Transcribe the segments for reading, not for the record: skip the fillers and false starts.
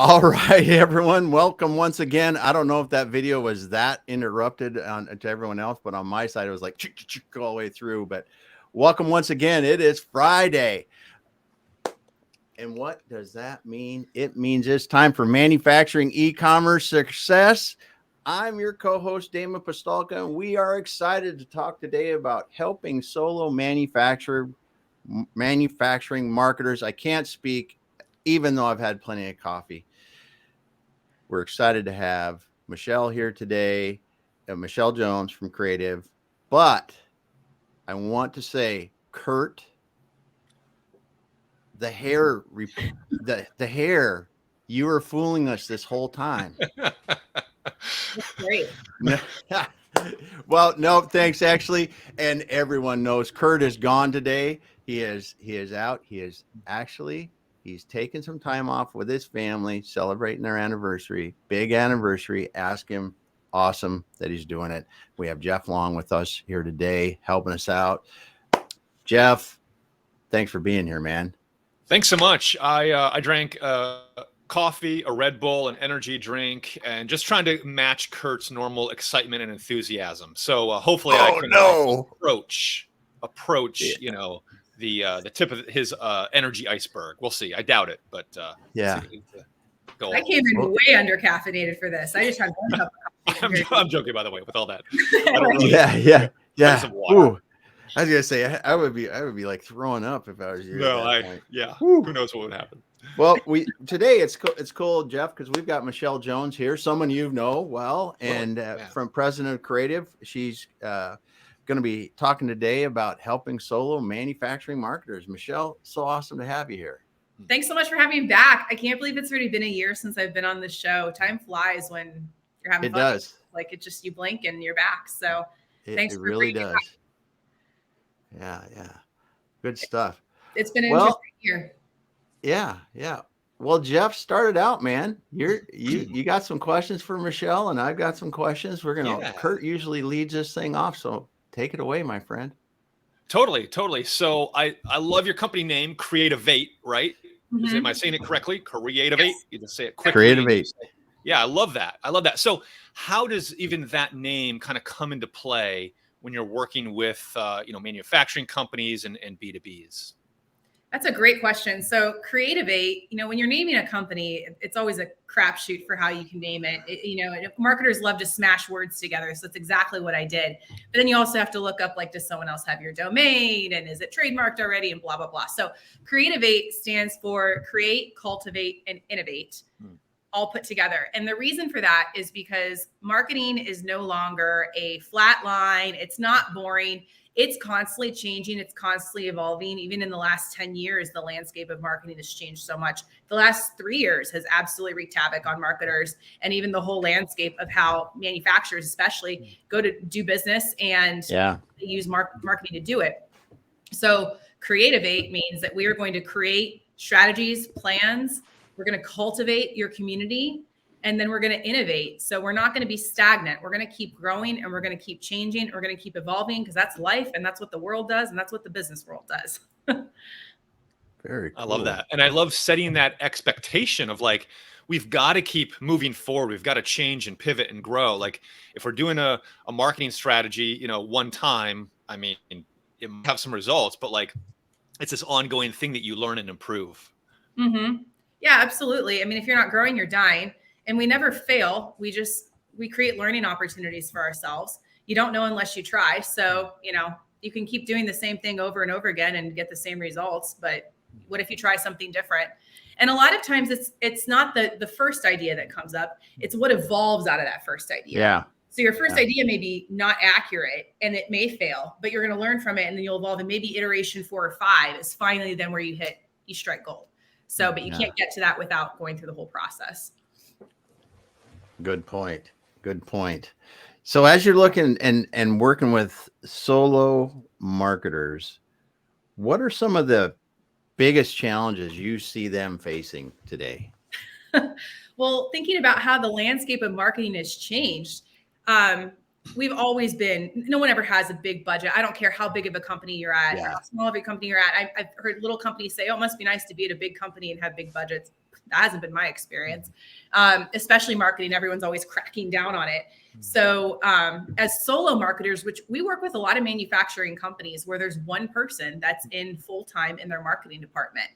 All right, everyone. Welcome once again. I don't know if that video was that interrupted to everyone else, but on my side, it was like all the way through. But welcome once again. It is Friday. And what does that mean? It means it's time for manufacturing e-commerce success. I'm your co-host, Damon, and we are excited to talk today about helping solo manufacturing marketers. I can't speak, even though I've had plenty of coffee. We're excited to have Michele here today, Michele Jones from Creative. But I want to say, Kurt, the hair, you were fooling us this whole time. That's great. Well, no, thanks actually. And everyone knows Kurt is gone today. He is out. He's taken some time off with his family, celebrating their anniversary, big anniversary. Ask him. Awesome that he's doing it. We have Jeff Long with us here today, helping us out. Jeff, thanks for being here, man. Thanks so much. I drank coffee, a Red Bull, an energy drink, and just trying to match Kurt's normal excitement and enthusiasm. So hopefully I can approach, yeah. The tip of his energy iceberg. We'll see. I doubt it, but yeah. I came in way under caffeinated for this. I just had one cup of coffee. I'm joking, by the way, with all that. Yeah. Ooh. I was gonna say I would be like throwing up if I was you. No, who knows what would happen? Well, today it's cool, Jeff, because we've got Michele Jones here, someone you know well, and from President of Creative. She's going to be talking today about helping solo manufacturing marketers. Michele, so awesome to have you here. Thanks so much for having me back. I can't believe it's already been a year since I've been on this show. Time flies when you're having fun. It does. Like it just, you blink and you're back. So thanks for really does. Yeah. Good stuff. It's been an interesting year. Yeah. Well, Jeff, started out, man. You got some questions for Michele, and I've got some questions. Kurt usually leads this thing off, so take it away, my friend. Totally. So I love your company name, Creativate, right? Mm-hmm. Am I saying it correctly? Creativate. Yes. You just say it quickly. Creativate. Yeah, I love that. So how does even that name kind of come into play when you're working with manufacturing companies and B2Bs? That's a great question. So Creativate, when you're naming a company, it's always a crapshoot for how you can name it. Marketers love to smash words together. So that's exactly what I did. But then you also have to look up, like, does someone else have your domain? And is it trademarked already? And blah, blah, blah. So Creativate stands for create, cultivate, and innovate. All put together. And the reason for that is because marketing is no longer a flat line. It's not boring. It's constantly changing. It's constantly evolving. Even in the last 10 years, the landscape of marketing has changed so much. The last 3 years has absolutely wreaked havoc on marketers and even the whole landscape of how manufacturers especially go to do business and use marketing to do it. So Creativate means that we are going to create strategies, plans. We're going to cultivate your community, and then we're going to innovate. So we're not going to be stagnant. We're going to keep growing, and we're going to keep changing. We're going to keep evolving, because that's life, and that's what the world does, and that's what the business world does. Very cool. I love that. And I love setting that expectation of, like, we've got to keep moving forward. We've got to change and pivot and grow. Like, if we're doing a marketing strategy, one time, I mean, it might have some results, but, like, it's this ongoing thing that you learn and improve. Mm-hmm. Yeah, absolutely. I mean, if you're not growing, you're dying. And we never fail. We create learning opportunities for ourselves. You don't know unless you try. So, you can keep doing the same thing over and over again and get the same results. But what if you try something different? And a lot of times it's not the first idea that comes up. It's what evolves out of that first idea. Yeah. So your first idea may be not accurate and it may fail, but you're going to learn from it, and then you'll evolve. And maybe iteration 4 or 5 is finally then where you strike gold. So, but you can't get to that without going through the whole process. Good point. So as you're looking and working with solo marketers, what are some of the biggest challenges you see them facing today? Well, thinking about how the landscape of marketing has changed, we've always been, no one ever has a big budget. I don't care how big of a company you're at, Yeah. how small of a company you're at. I've heard little companies say, oh, it must be nice to be at a big company and have big budgets. That hasn't been my experience. Especially marketing, everyone's always cracking down on it. So as solo marketers, which we work with a lot of manufacturing companies where there's one person that's in full-time in their marketing department.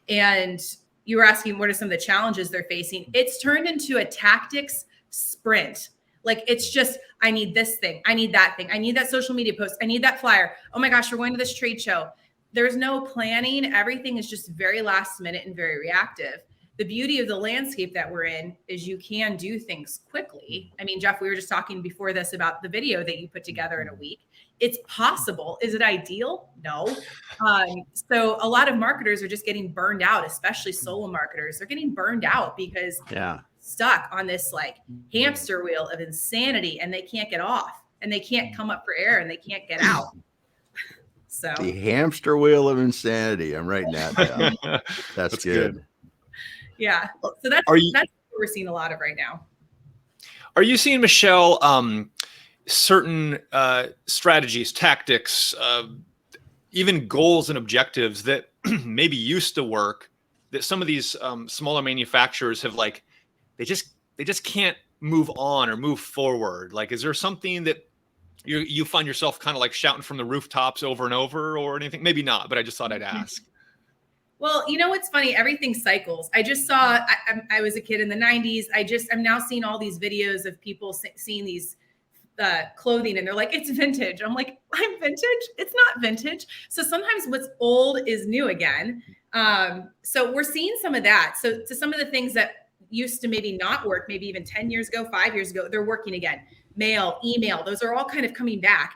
And you were asking what are some of the challenges they're facing. It's turned into a tactics sprint. Like it's just, I need this thing. I need that thing. I need that social media post. I need that flyer. Oh my gosh, we're going to this trade show. There's no planning. Everything is just very last minute and very reactive. The beauty of the landscape that we're in is you can do things quickly. I mean, Jeff, we were just talking before this about the video that you put together in a week. It's possible. Is it ideal? No. So a lot of marketers are just getting burned out, especially solo marketers. They're getting burned out because stuck on this like hamster wheel of insanity and they can't get off and they can't come up for air and they can't get out. So the hamster wheel of insanity. I'm writing that down. That's good. Yeah. So that's what we're seeing a lot of right now. Are you seeing, Michele, certain strategies, tactics, even goals and objectives that maybe used to work that some of these smaller manufacturers have like, they just can't move on or move forward? Like, is there something that you find yourself kind of like shouting from the rooftops over and over or anything? Maybe not, but I just thought I'd ask. Well, you know what's funny? Everything cycles. I just saw, I was a kid in the 90s. I'm now seeing all these videos of people seeing these clothing and they're like, it's vintage. I'm like, I'm vintage? It's not vintage. So sometimes what's old is new again. So we're seeing some of that. So to some of the things that used to maybe not work, maybe even 10 years ago, 5 years ago, they're working again. Mail, email, those are all kind of coming back.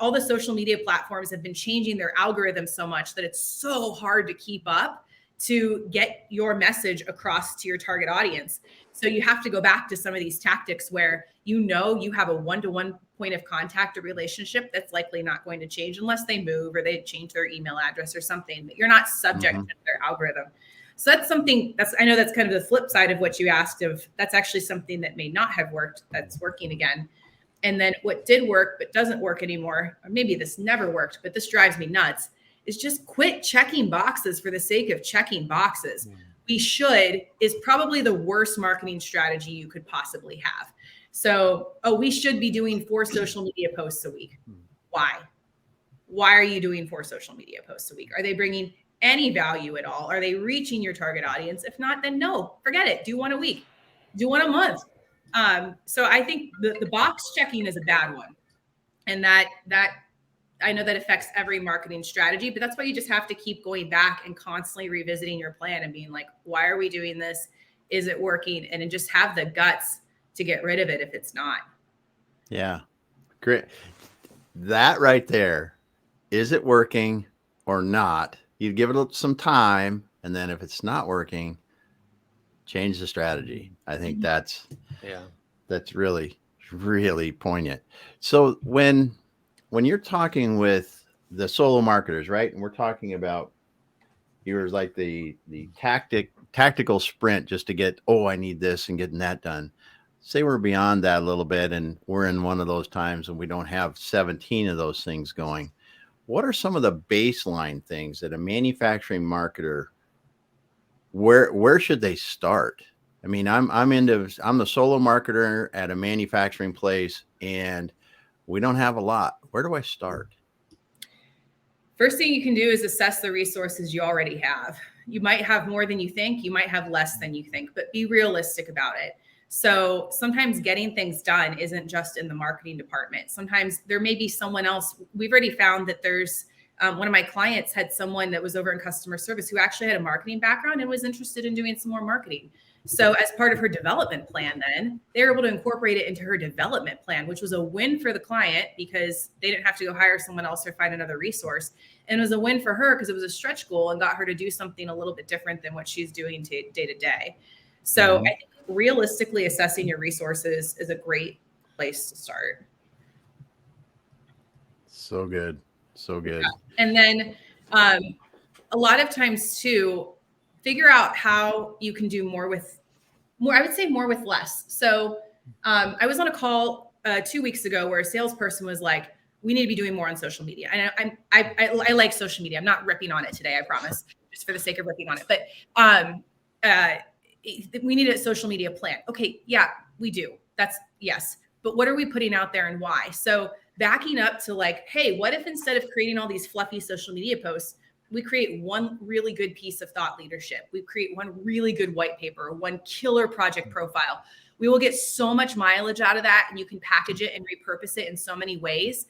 All the social media platforms have been changing their algorithms so much that it's so hard to keep up to get your message across to your target audience. So you have to go back to some of these tactics where you have a one-to-one point of contact, a relationship that's likely not going to change unless they move or they change their email address or something, but you're not subject to their algorithm. So that's something I know that's kind of the flip side of what you asked of. That's actually something that may not have worked that's working again. And then what did work but doesn't work anymore, or maybe this never worked, but this drives me nuts, is just quit checking boxes for the sake of checking boxes. We should is probably the worst marketing strategy you could possibly have. So, we should be doing 4 social media posts a week. Why? Why are you doing 4 social media posts a week? Are they bringing any value at all? Are they reaching your target audience? If not, then no, forget it. Do 1 a week, do 1 a month. So I think the box checking is a bad one. And that I know that affects every marketing strategy, but that's why you just have to keep going back and constantly revisiting your plan and being like, why are we doing this? Is it working? And then just have the guts to get rid of it if it's not. Yeah. Great. That right there. Is it working or not? You give it some time. And then if it's not working, change the strategy. I think that's really, really poignant. So when you're talking with the solo marketers, right? And we're talking about yours like the tactical sprint just to get, I need this and getting that done. Say we're beyond that a little bit and we're in one of those times and we don't have 17 of those things going. What are some of the baseline things that a manufacturing marketer, where should they start? I mean, I'm the solo marketer at a manufacturing place and we don't have a lot. Where do I start? First thing you can do is assess the resources you already have. You might have more than you think. You might have less than you think, but be realistic about it. So sometimes getting things done isn't just in the marketing department. Sometimes there may be someone else. We've already found that there's one of my clients had someone that was over in customer service who actually had a marketing background and was interested in doing some more marketing. So as part of her development plan, then they were able to incorporate it into her development plan, which was a win for the client because they didn't have to go hire someone else or find another resource. And it was a win for her because it was a stretch goal and got her to do something a little bit different than what she's doing day to day. So I think realistically assessing your resources is a great place to start. So good. So good. Yeah. And then a lot of times too, figure out how you can do more with less. So I was on a call 2 weeks ago where a salesperson was like, we need to be doing more on social media. And I like social media. I'm not ripping on it today, I promise, just for the sake of ripping on it. But we need a social media plan. Okay, yeah, we do. That's yes. But what are we putting out there and why? So backing up to like, hey, what if instead of creating all these fluffy social media posts, we create one really good piece of thought leadership. We create one really good white paper, one killer project profile. We will get so much mileage out of that, and you can package it and repurpose it in so many ways.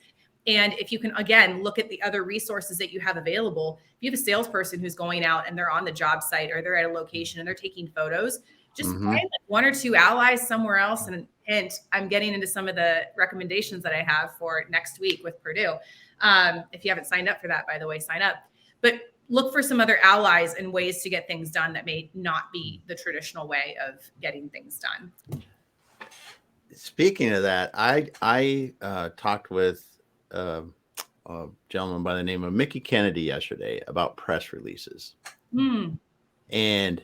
And if you can, again, look at the other resources that you have available, if you have a salesperson who's going out and they're on the job site or they're at a location and they're taking photos, just find like 1 or 2 allies somewhere else. And hint, I'm getting into some of the recommendations that I have for next week with Purdue. If you haven't signed up for that, by the way, sign up. But look for some other allies and ways to get things done that may not be the traditional way of getting things done. Speaking of that, I talked with a gentleman by the name of Mickey Kennedy yesterday about press releases. And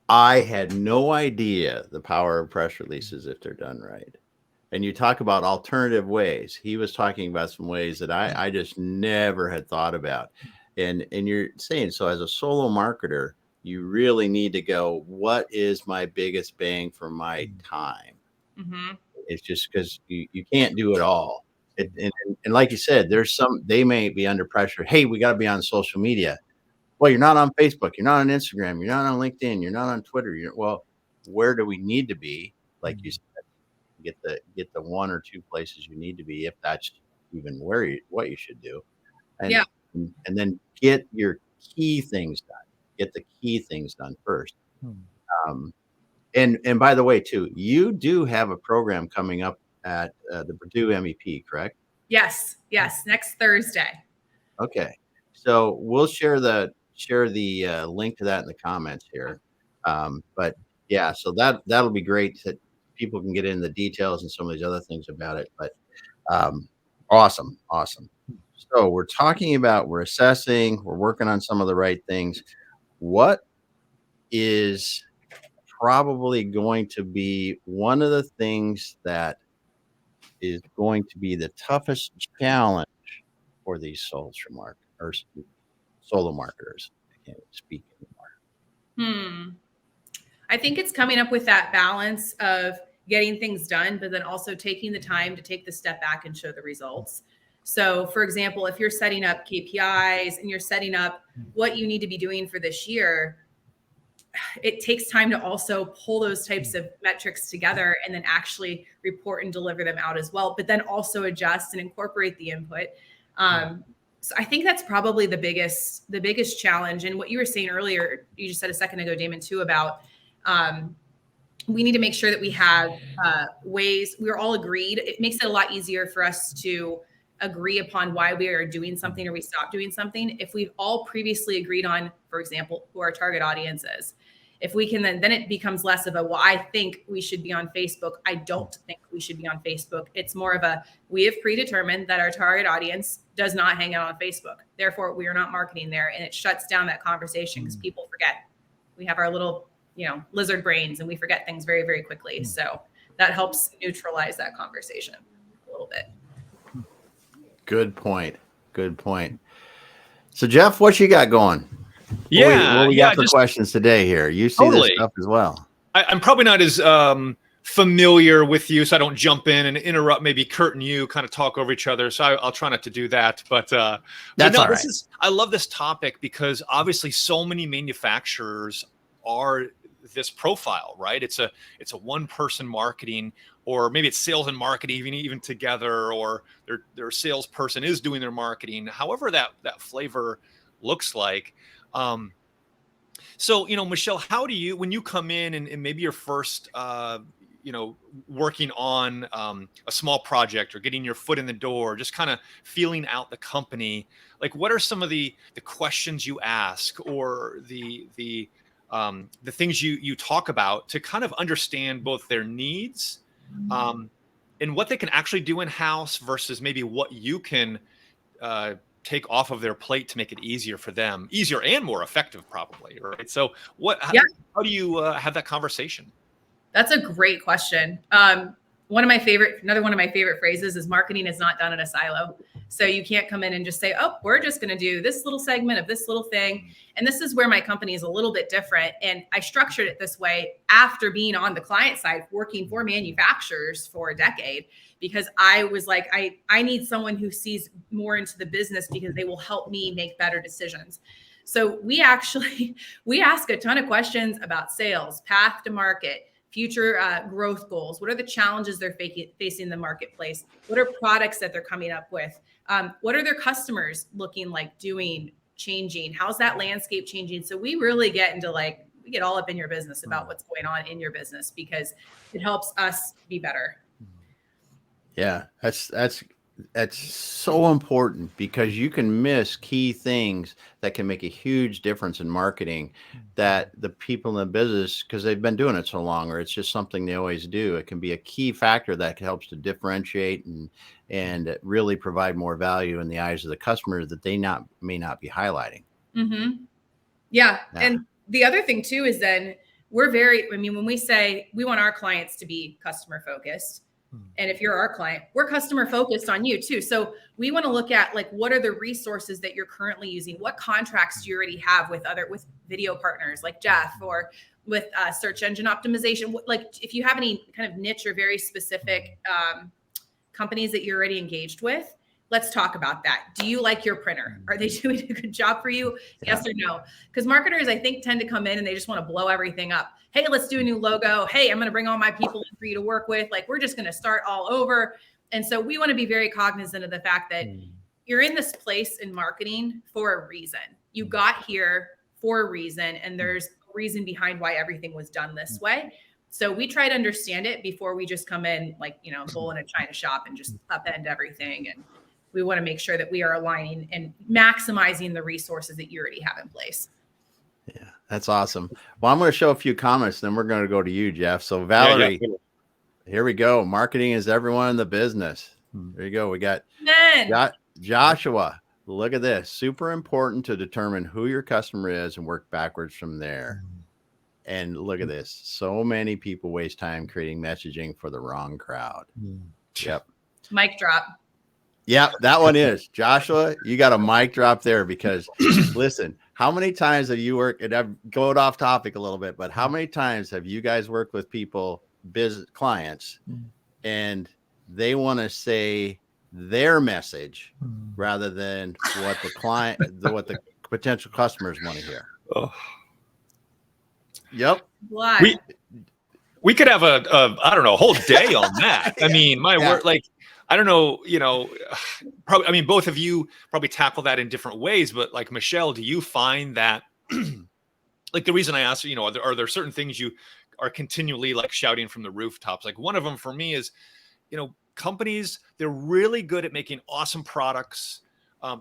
I had no idea the power of press releases if they're done right. And you talk about alternative ways. He was talking about some ways that I just never had thought about. And you're saying, so as a solo marketer, you really need to go, what is my biggest bang for my time? It's just because you can't do it all. And like you said, they may be under pressure. Hey, we got to be on social media. Well, you're not on Facebook. You're not on Instagram. You're not on LinkedIn. You're not on Twitter. Well, where do we need to be? Like you said, get the 1 or 2 places you need to be, if that's even what you should do. And then get your key things done. Get the key things done first. And by the way, too, you do have a program coming up at the Purdue MEP, correct? Yes, next Thursday. Okay, so we'll share the link to that in the comments here. But yeah, so that'll be great that people can get into the details and some of these other things about it. But awesome. So we're assessing, we're working on some of the right things. What is probably going to be one of the things that is going to be the toughest challenge for these solo marketers? I can't speak anymore. I think it's coming up with that balance of getting things done, but then also taking the time to take the step back and show the results. So for example, if you're setting up KPIs and you're setting up what you need to be doing for this year, it takes time to also pull those types of metrics together and then actually report and deliver them out as well, but then also adjust and incorporate the input. So I think that's probably the biggest challenge. And what you were saying earlier, you just said a second ago, Damon, too, about we need to make sure that we have ways. We're all agreed. It makes it a lot easier for us to agree upon why we are doing something or we stop doing something. If we've all previously agreed on, for example, who our target audience is, if we can then it becomes less of a, well, I think we should be on Facebook. I don't think we should be on Facebook. It's more of a, we have predetermined that our target audience does not hang out on Facebook. Therefore, we are not marketing there. And it shuts down that conversation because people forget. We have our little, lizard brains and we forget things very, very quickly. So that helps neutralize that conversation a little bit. Good point. So Jeff, what you got going? What we got for questions today here? You see this stuff as well. I'm probably not as familiar with you, so I don't jump in and interrupt. Maybe Kurt and you kind of talk over each other. So I'll try not to do that. But that's all right. I love this topic because obviously so many manufacturers are this profile, right? It's a one-person marketing, or maybe it's sales and marketing even together, or their salesperson is doing their marketing. However that flavor looks like. So, Michele, how do you, when you come in and maybe your first, working on a small project or getting your foot in the door, just kind of feeling out the company, like what are some of the questions you ask or the things you talk about to kind of understand both their needs and what they can actually do in-house versus maybe what you can take off of their plate to make it easier for them, easier and more effective probably, right? So how do you have that conversation? That's a great question. Another one of my favorite phrases is marketing is not done in a silo. So you can't come in and just say, oh, we're just going to do this little segment of this little thing. And this is where my company is a little bit different. And I structured it this way after being on the client side, working for manufacturers for a decade, because I was like, I need someone who sees more into the business because they will help me make better decisions. So we ask a ton of questions about sales, path to market, future growth goals. What are the challenges they're facing in the marketplace? What are products that they're coming up with? What are their customers looking like, doing, changing? How's that landscape changing? So we really get into we get all up in your business about what's going on in your business, because it helps us be better. Yeah, that's so important, because you can miss key things that can make a huge difference in marketing that the people in the business, because they've been doing it so long, or it's just something they always do. It can be a key factor that helps to differentiate and really provide more value in the eyes of the customer that they may not be highlighting. Mm-hmm. Yeah. And the other thing too is then when we say we want our clients to be customer focused, and if you're our client, we're customer focused on you too. So we want to look at what are the resources that you're currently using? What contracts do you already have with video partners like Jeff, or with search engine optimization? If you have any kind of niche or very specific companies that you're already engaged with, let's talk about that. Do you like your printer? Are they doing a good job for you? Yeah. Yes or no? Because marketers, I think, tend to come in and they just want to blow everything up. Hey, let's do a new logo. Hey, I'm going to bring all my people in for you to work with. We're just going to start all over. And so we want to be very cognizant of the fact that you're in this place in marketing for a reason. You got here for a reason, and there's a reason behind why everything was done this way. So we try to understand it before we just come in bull in a china shop and just upend everything. And we want to make sure that we are aligning and maximizing the resources that you already have in place. Yeah, that's awesome. Well, I'm going to show a few comments, then we're going to go to you, Jeff. So Valerie, here we go. Marketing is everyone in the business. There you go. We got Joshua. Look at this. Super important to determine who your customer is and work backwards from there. And look at this. So many people waste time creating messaging for the wrong crowd. Yep. Mic drop. Yeah, that one is. Joshua, you got a mic drop there, because listen, how many times have you worked, and I'm going off topic a little bit, but how many times have you guys worked with people, business clients, and they want to say their message rather than what the potential customers want to hear? Oh. Yep. We could have a whole day on that. I mean, word, I don't know, probably, I mean, both of you probably tackle that in different ways, but Michele, do you find that the reason I asked, are there certain things you are continually shouting from the rooftops? One of them for me is, companies, they're really good at making awesome products.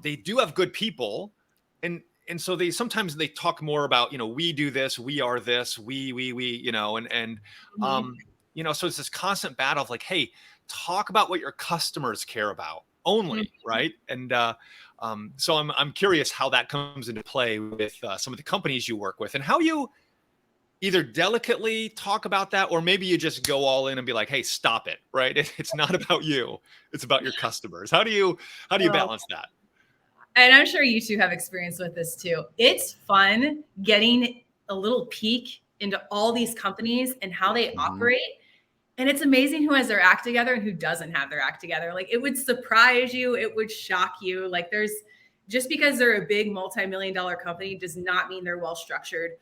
They do have good people. And so sometimes they talk more about, we do this, we are this, we, so it's this constant battle of hey, talk about what your customers care about only, right? And so I'm curious how that comes into play with some of the companies you work with, and how you either delicately talk about that, or maybe you just go all in and be like, hey, stop it, right? It's not about you, it's about your customers. How do you balance that? And I'm sure you two have experience with this too. It's fun getting a little peek into all these companies and how they operate. And it's amazing who has their act together and who doesn't have their act together. It would surprise you. It would shock you. Just because they're a big multi-million-dollar company does not mean they're well-structured,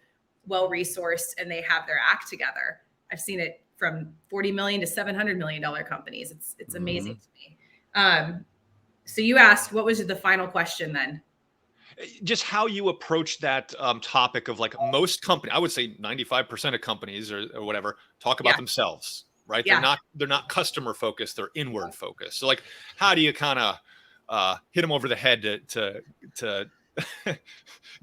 well-resourced, and they have their act together. I've seen it from 40 million to $700 million companies. It's amazing to me. So you asked, what was the final question then? Just how you approach that topic of most companies, I would say 95% of companies or whatever, talk about themselves, right? Yeah. They're not customer focused, they're inward focused. So how do you kind of hit them over the head to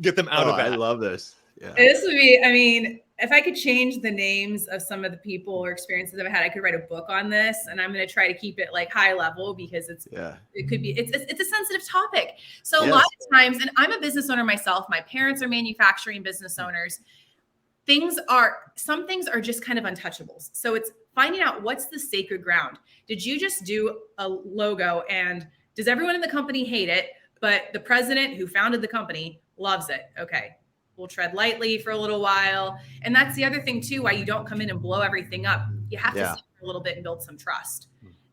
get them out of that? I love this. Yeah. This would be, if I could change the names of some of the people or experiences I've had, I could write a book on this, and I'm going to try to keep it high level, because it's a sensitive topic. So a lot of times, and I'm a business owner myself, my parents are manufacturing business owners. Some things are just kind of untouchables. So it's finding out what's the sacred ground. Did you just do a logo and does everyone in the company hate it, but the president who founded the company loves it? Okay, we'll tread lightly for a little while. And that's the other thing too, why you don't come in and blow everything up. You have to sit for a little bit and build some trust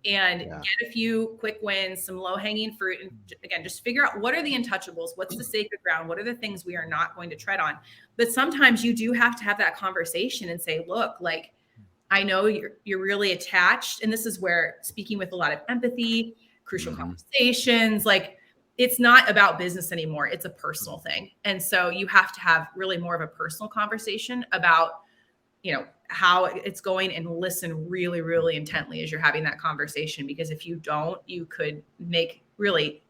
and get a few quick wins, some low hanging fruit. And again, just figure out what are the untouchables? What's the sacred ground? What are the things we are not going to tread on? But sometimes you do have to have that conversation and say, look, like, I know you're really attached. And this is where speaking with a lot of empathy, crucial conversations, like it's not about business anymore. It's a personal thing. And so you have to have really more of a personal conversation about, how it's going and listen really, really intently as you're having that conversation. Because if you don't, you can make a really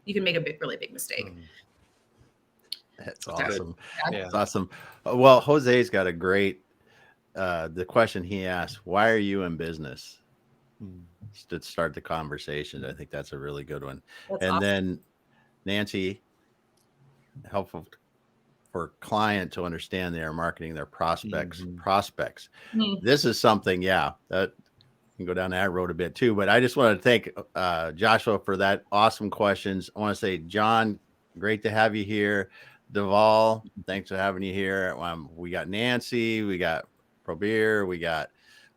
big mistake. That's awesome. That's awesome. Well, Jose's got a great, the question he asked, why are you in business? To start the conversation. I think that's a really good one. That's awesome. Then Nancy, helpful for client to understand they are marketing their prospects. This is something, that can go down that road a bit too. But I just want to thank Joshua for that awesome questions. I want to say, John, great to have you here. Duvall, thanks for having you here. We got Nancy, we got Probir, we got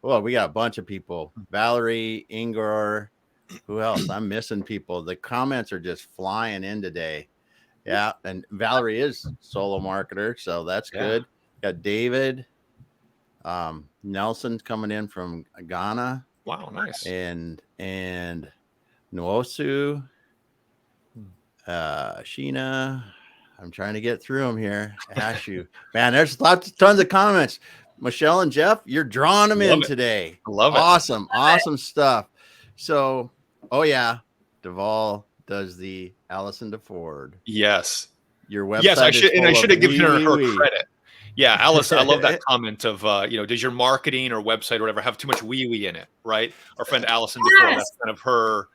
a bunch of people. Valerie, Ingor, who else? I'm missing people. The comments are just flying in today. Yeah, and Valerie is solo marketer, so that's good. Got David, Nelson coming in from Ghana. Wow, nice. And Noosu, Sheena. I'm trying to get through them here. Ashu, man, there's tons of comments. Michele and Jeff, you're drawing them in today. I love it. Awesome stuff. So, Duvall does the Allison DeFord. Yes. Your website. Yes, I should have given her credit. Yeah, Alice, I love that comment of, does your marketing or website or whatever have too much wee in it, right? Our friend Allison DeFord, that's kind of her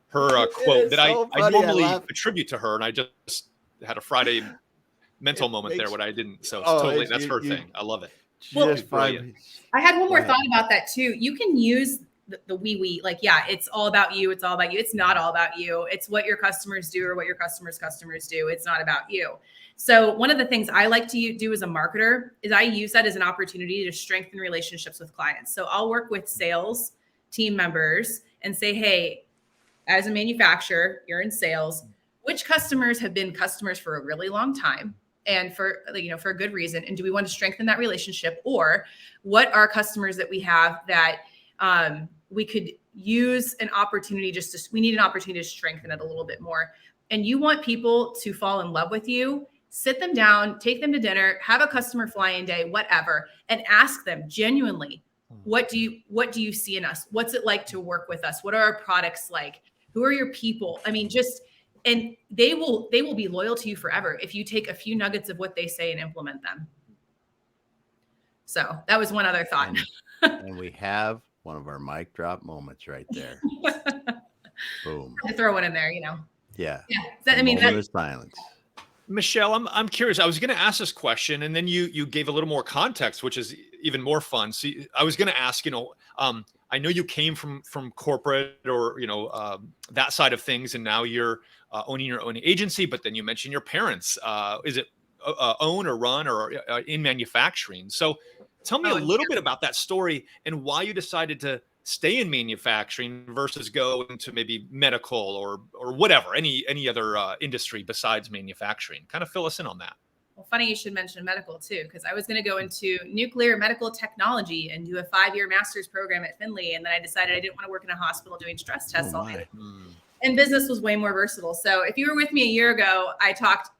quote that I normally attribute to her, and I just had a Friday mental moment there when I didn't. So totally, that's her thing. I love it. Well, I had one more thought about that too. You can use the wee, like, it's all about you. It's all about you. It's not all about you. It's what your customers do or what your customers' customers do. It's not about you. So one of the things I like to do as a marketer is I use that as an opportunity to strengthen relationships with clients. So I'll work with sales team members and say, hey, as a manufacturer, you're in sales, which customers have been customers for a really long time and for a good reason? And do we want to strengthen that relationship? Or what are customers that we have that we could use an opportunity we need an opportunity to strengthen it a little bit more. And you want people to fall in love with you, sit them down, take them to dinner, have a customer fly-in day, whatever, and ask them genuinely, what do you see in us? What's it like to work with us? What are our products like? Who are your people? I mean, and they will be loyal to you forever if you take a few nuggets of what they say and implement them. So that was one other thought. And we have one of our mic drop moments right there. Boom. I throw one in there, Yeah. That silence. Michele, I'm curious. I was going to ask this question, and then you gave a little more context, which is even more fun. So I was going to ask, I know you came from corporate or that side of things, and now you're owning your own agency. But then you mentioned your parents. Is it own or run or in manufacturing? So tell me a little bit about that story and why you decided to stay in manufacturing versus go into maybe medical or whatever, any other industry besides manufacturing. Kind of fill us in on that. Well, funny you should mention medical too, because I was going to go into nuclear medical technology and do a 5-year master's program at Findlay. And then I decided I didn't want to work in a hospital doing stress tests all day. And business was way more versatile. So if you were with me a year ago, I talked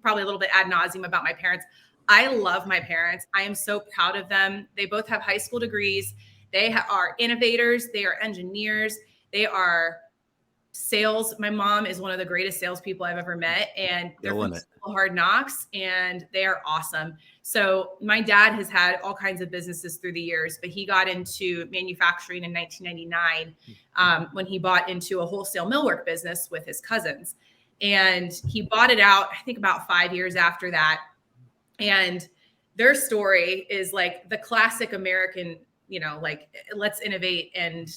probably a little bit ad nauseum about my parents. I love my parents. I am so proud of them. They both have high school degrees. They are innovators. They are engineers. They are sales. My mom is one of the greatest salespeople I've ever met, and they're from Hard Knocks, and they are awesome. So my dad has had all kinds of businesses through the years, but he got into manufacturing in 1999 when he bought into a wholesale millwork business with his cousins, and he bought it out, I think, about 5 years after that. And their story is like the classic American like let's innovate and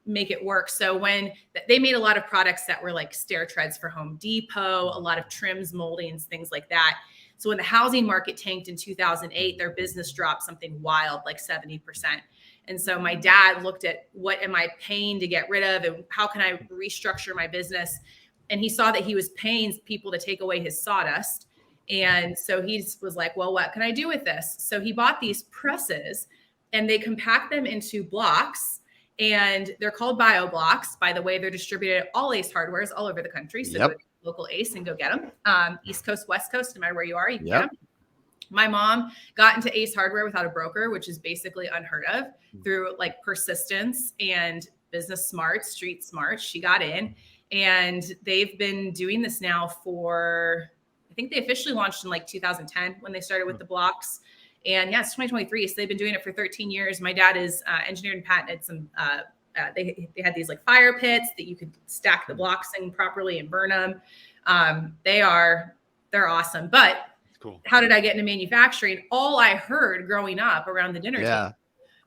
make it work. So when they made a lot of products that were like stair treads for Home Depot, a lot of trims, moldings, things like that. So when the housing market tanked in 2008, their business dropped something wild, like 70%. And so my dad looked at what am I paying to get rid of and how can I restructure my business? And he saw that he was paying people to take away his sawdust. And so he was like, well, what can I do with this? So he bought these presses and they compact them into blocks, and they're called bio blocks. By the way, they're distributed at all Ace Hardwares all over the country. So go to local Ace and go get them. East Coast, West Coast, no matter where you are, you can get them. My mom got into Ace Hardware without a broker, which is basically unheard of, through like persistence and business smarts, street smarts. She got in, and they've been doing this now for, I think they officially launched in like 2010 when they started with the blocks. And yeah, it's 2023. So they've been doing it for 13 years. My dad is engineered and patented some, they had these like fire pits that you could stack the blocks in properly and burn them. They're awesome. But cool. How did I get into manufacturing? All I heard growing up around the dinner table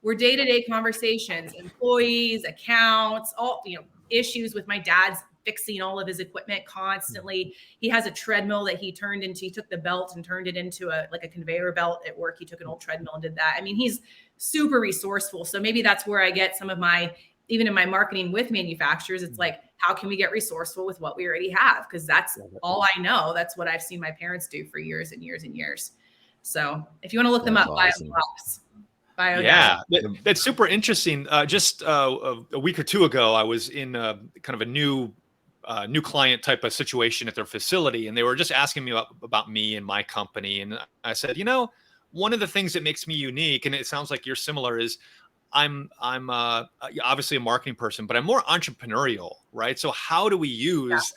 were day-to-day conversations, employees, accounts, all, issues with my dad's fixing all of his equipment constantly. He has a treadmill that he took the belt and turned it into a conveyor belt at work. He took an old treadmill and did that. I mean, he's super resourceful. So maybe that's where I get some of my, even in my marketing with manufacturers, it's like, how can we get resourceful with what we already have? Because that's all I know. That's what I've seen my parents do for years and years and years. So if you want to look them up, awesome. That's super interesting. Just a week or two ago, I was in kind of a new client type of situation at their facility, and they were just asking me about me and my company. And I said, one of the things that makes me unique, and it sounds like you're similar, is I'm obviously a marketing person, but I'm more entrepreneurial, right? So how do we use,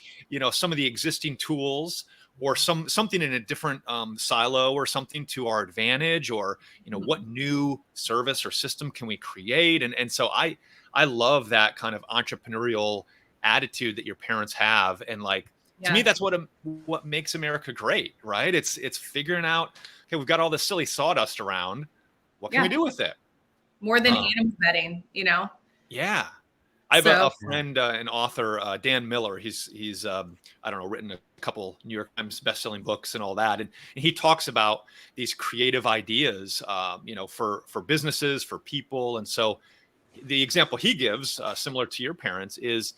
some of the existing tools or something in a different silo or something to our advantage, or, what new service or system can we create? And so I love that kind of entrepreneurial attitude that your parents have. And to me, that's what makes America great, right? It's figuring out, okay, we've got all this silly sawdust around. What can we do with it? More than animal bedding, Yeah. I have a friend, an author, Dan Miller. He's written a couple New York Times bestselling books and all that. And he talks about these creative ideas, for businesses, for people. And so the example he gives, similar to your parents, is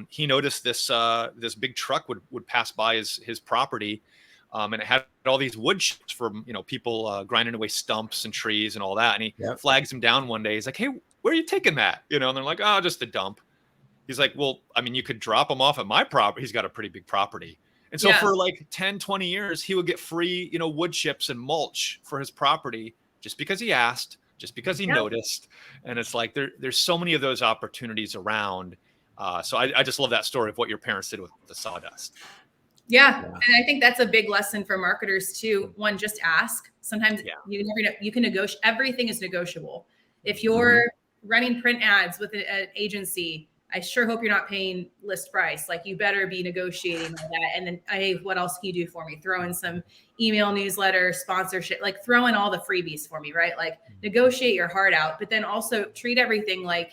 he noticed this big truck would pass by his property. And it had all these wood chips from, people grinding away stumps and trees and all that. And he flags him down one day. He's like, hey, where are you taking that? And they're like, oh, just a dump. He's like, well, I mean, you could drop them off at my property. He's got a pretty big property. And so for 10, 20 years, he would get free, wood chips and mulch for his property just because he asked, just because he noticed. And it's like, there's so many of those opportunities around. So I just love that story of what your parents did with the sawdust. Yeah. And I think that's a big lesson for marketers too. One, just ask. Sometimes you never know, you can negotiate. Everything is negotiable. If you're running print ads with an agency, I sure hope you're not paying list price. Like, you better be negotiating like that. And then, hey, what else can you do for me? Throw in some email newsletter, sponsorship, like throw in all the freebies for me, right? Like, negotiate your heart out, but then also treat everything like,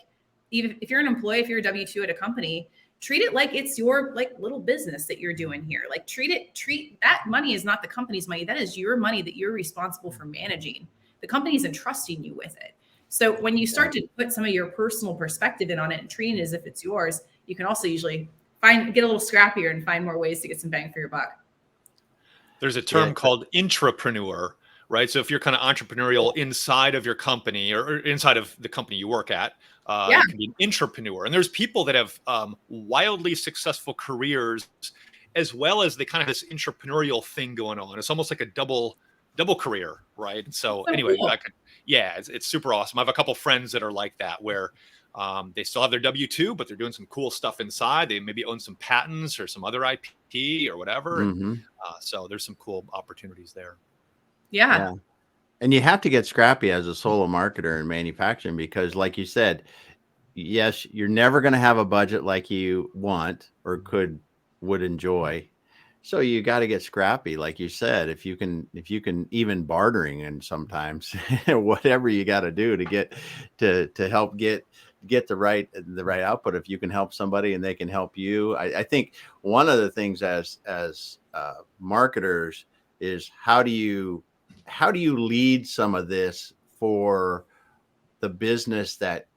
even if you're an employee, if you're a W-2 at a company, treat it like it's your little business that you're doing here. Like, treat that money is not the company's money. That is your money that you're responsible for managing. The company's entrusting you with it. So when you start to put some of your personal perspective in on it and treat it as if it's yours, you can also usually get a little scrappier and find more ways to get some bang for your buck. There's a term called intrapreneur, right? So if you're kind of entrepreneurial inside of your company or inside of the company you work at, you can be an intrapreneur. And there's people that have wildly successful careers, as well as the kind of this entrepreneurial thing going on. It's almost like a double career, right? And so anyway, cool. It's super awesome. I have a couple friends that are like that, where they still have their W-2, but they're doing some cool stuff inside. They maybe own some patents or some other IP or whatever. And, so there's some cool opportunities there. Yeah. And you have to get scrappy as a solo marketer in manufacturing, because like you said, yes, you're never going to have a budget like you want or would enjoy. So you got to get scrappy, like you said. If you can even bartering, and sometimes whatever you got to do to get to help get the right output. If you can help somebody and they can help you, I think one of the things as marketers is how do you lead some of this for the business that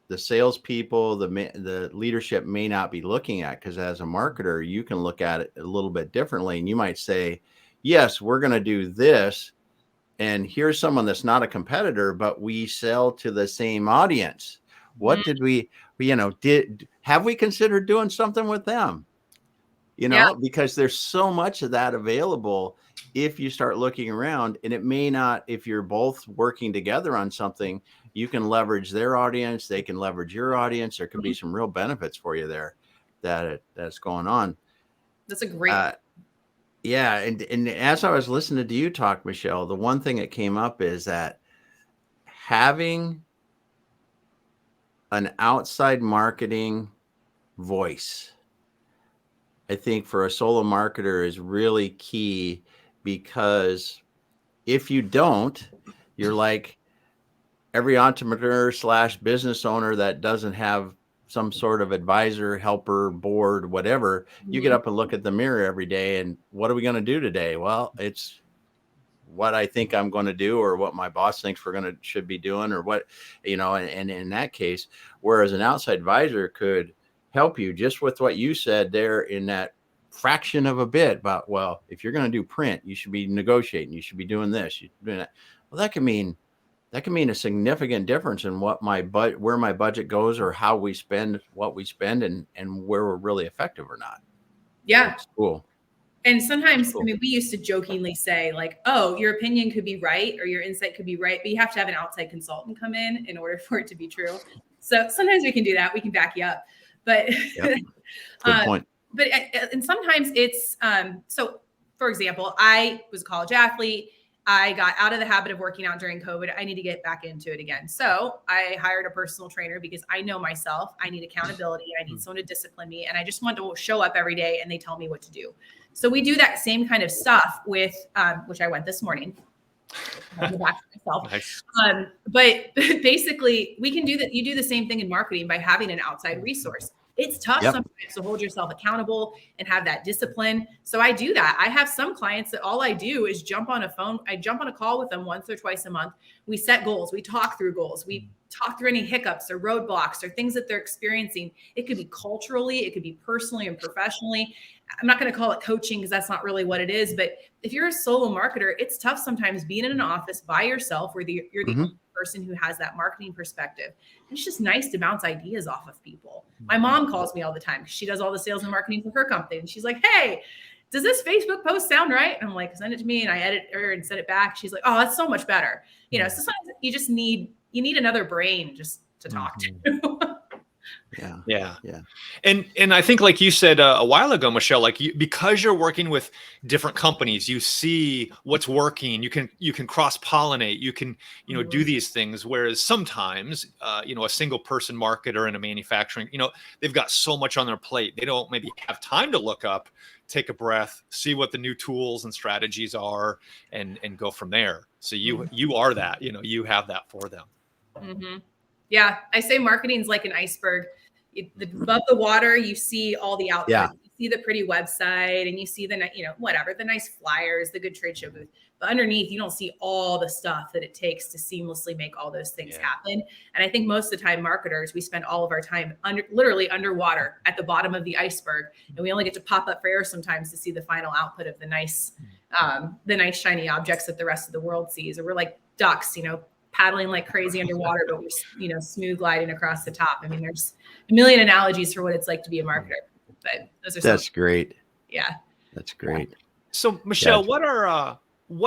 the salespeople, the leadership may not be looking at, because as a marketer, you can look at it a little bit differently, and you might say, "Yes, we're going to do this, and here's someone that's not a competitor, but we sell to the same audience. What did have we considered doing something with them?" Yeah. Because there's so much of that available if you start looking around, and it may not, if you're both working together on something, you can leverage their audience, they can leverage your audience. There could be some real benefits for you there that's going on. That's a great yeah. And as I was listening to you talk, Michele, the one thing that came up is that having an outside marketing voice, I think, for a solo marketer is really key, because if you don't, you're like every entrepreneur / business owner that doesn't have some sort of advisor, helper, board, whatever. You get up and look at the mirror every day, and what are we going to do today? Well, it's what I think I'm going to do, or what my boss thinks should be doing, or what, and in that case, whereas an outside advisor could help you just with what you said there, in that fraction of a bit about, well, if you're going to do print, you should be negotiating, you should be doing this, you should be doing that. Well, that can mean a significant difference in where my budget goes, or how we spend what we spend, and where we're really effective or not. Yeah. It's cool. And sometimes, I mean, we used to jokingly say, like, oh, your opinion could be right, or your insight could be right, but you have to have an outside consultant come in order for it to be true. So sometimes we can do that. We can back you up. But Yep. Good point. And sometimes it's, so for example, I was a college athlete. I got out of the habit of working out during COVID. I need to get back into it again. So I hired a personal trainer, because I know myself. I need accountability. I need someone to discipline me. And I just want to show up every day and they tell me what to do. So we do that same kind of stuff with, which I went this morning. I'll go back to myself. Nice. But basically, we can do that. You do the same thing in marketing by having an outside resource. It's tough sometimes to hold yourself accountable and have that discipline. So I do that. I have some clients that all I do is jump on a call with them once or twice a month. We set goals. We talk through goals. We talk through any hiccups or roadblocks or things that they're experiencing. It could be culturally, it could be personally and professionally. I'm not going to call it coaching, because that's not really what it is. But if you're a solo marketer, it's tough sometimes being in an office by yourself, where you're the only person who has that marketing perspective. It's just nice to bounce ideas off of people. My mom calls me all the time. She does all the sales and marketing for her company. And she's like, hey, does this Facebook post sound right? And I'm like, send it to me. And I edit her and send it back. She's like, oh, that's so much better. So sometimes you just need another brain just to talk to. Yeah. And I think, like you said a while ago, Michele, like because you're working with different companies, you see what's working. You can cross pollinate. You can do these things. Whereas sometimes a single person marketer in a manufacturing, they've got so much on their plate. They don't maybe have time to look up, take a breath, see what the new tools and strategies are, and go from there. So you are that. You have that for them. Mm-hmm. Yeah, I say marketing's like an iceberg. Above the water, you see all the output. Yeah. You see the pretty website, and you see the nice flyers, the good trade show booth. But underneath, you don't see all the stuff that it takes to seamlessly make all those things happen. And I think most of the time, marketers, we spend all of our time literally underwater at the bottom of the iceberg, and we only get to pop up for air sometimes to see the final output of the nice shiny objects that the rest of the world sees. Or we're like ducks, paddling like crazy underwater, but we're, smooth gliding across the top. I mean, there's a million analogies for what it's like to be a marketer, but that's great. Yeah. That's great. So Michele, what